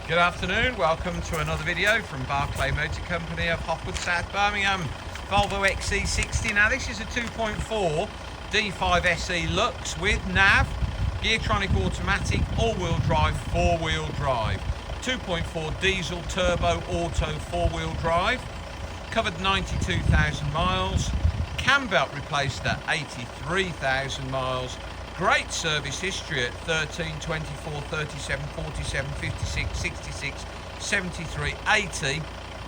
Good afternoon, welcome to another video from Barclay Motor Company of Hopwood, South Birmingham. Volvo XC60. Now this is a 2.4 D5 SE Lux with nav, Geartronic automatic, all-wheel drive, four-wheel drive. 2.4 diesel turbo auto four-wheel drive. Covered 92,000 miles. Cam belt replaced at 83,000 miles. Great service history at 13, 24, 37, 47, 56, 66, 73, 80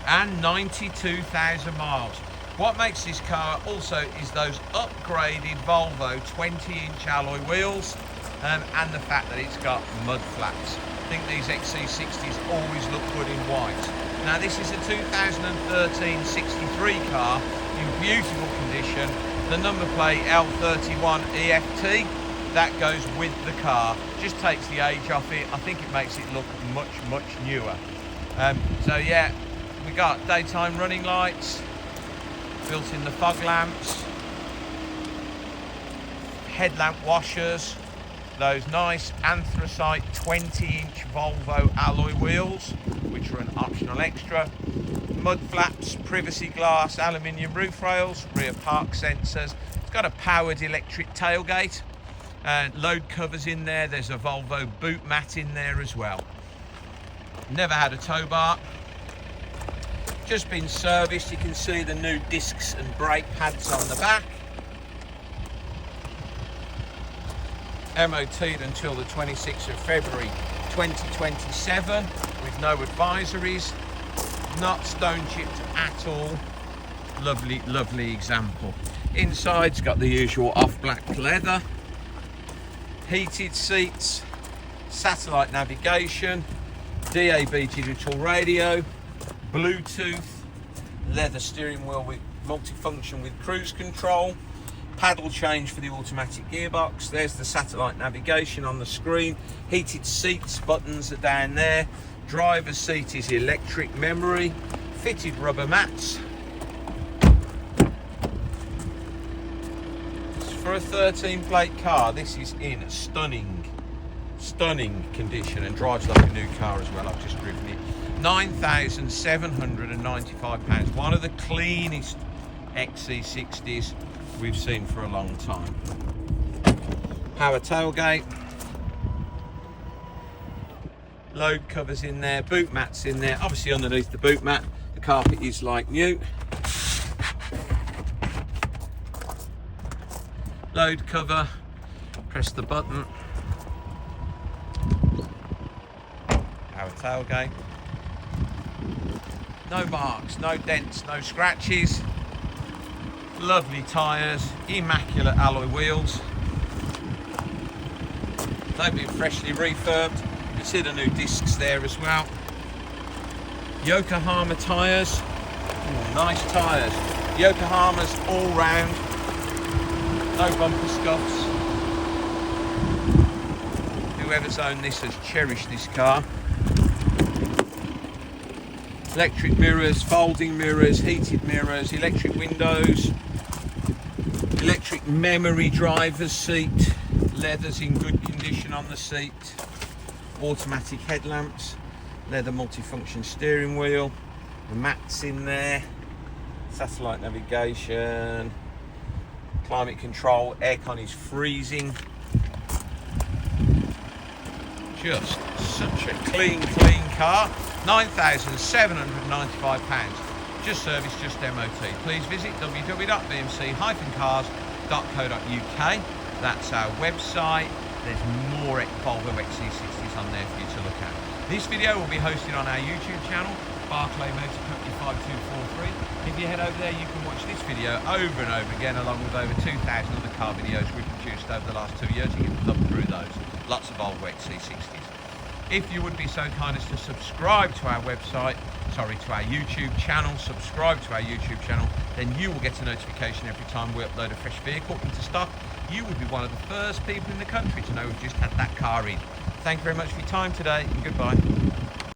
and 92,000 miles. What makes this car also is those upgraded Volvo 20-inch alloy wheels and the fact that it's got mud flaps. I think these XC60s always look good in white. Now this is a 2013 63 car in beautiful condition. The number plate L31 EFT. That goes with the car, just takes the age off it. I think it makes it look much newer. So yeah, we got daytime running lights, built in the fog lamps, headlamp washers, those nice anthracite 20-inch Volvo alloy wheels, which are an optional extra, mud flaps, privacy glass, aluminium roof rails, rear park sensors. It's got a powered electric tailgate. Load covers in there. There's a Volvo boot mat in there as well. Never had a tow bar. Just been serviced. You can see the new discs and brake pads on the back. MOT'd until the 26th of February 2027 with no advisories. Not stone chipped at all. Lovely example. Inside's got the usual off black leather. Heated seats, satellite navigation, DAB digital radio, Bluetooth, leather steering wheel with multifunction with cruise control, paddle change for the automatic gearbox. There's the satellite navigation on the screen. Heated seats, buttons are down there. Driver's seat is electric memory, fitted rubber mats. For a 13 plate car, this is in stunning condition and drives like a new car as well. I've just driven it. £9,795. One of the cleanest XC60s we've seen for a long time. Power tailgate. Load covers in there, boot mats in there. Obviously underneath the boot mat, the carpet is like new. Load cover, press the button. Power tailgate. No marks, no dents, no scratches. Lovely tyres, immaculate alloy wheels. They've been freshly refurbed. You see the new discs there as well. Yokohama tyres. Nice tyres. Yokohama's all round. No bumper scuffs. Whoever's owned this has cherished this car. Electric mirrors, folding mirrors, heated mirrors, electric windows, electric memory driver's seat, leather's in good condition on the seat, automatic headlamps, leather multifunction steering wheel, the mats in there, satellite navigation, climate control, aircon is freezing. Just such a clean car. £9,795. Just service, just MOT. Please visit www.bmc-cars.co.uk. That's our website. There's more Volvo XC60s on there for you to look at. This video will be hosted on our YouTube channel, Barclay Motor Company 5243. If you head over there, you can watch this video over and over again, along with over 2,000 other car videos we've produced over the last 2 years. You can look through those. Lots of Volvo XC60s. If you would be so kind as to subscribe to our website, to our YouTube channel, subscribe to our YouTube channel, then you will get a notification every time we upload a fresh vehicle into stock. You would be one of the first people in the country to know we've just had that car in. Thank you very much for your time today, and goodbye.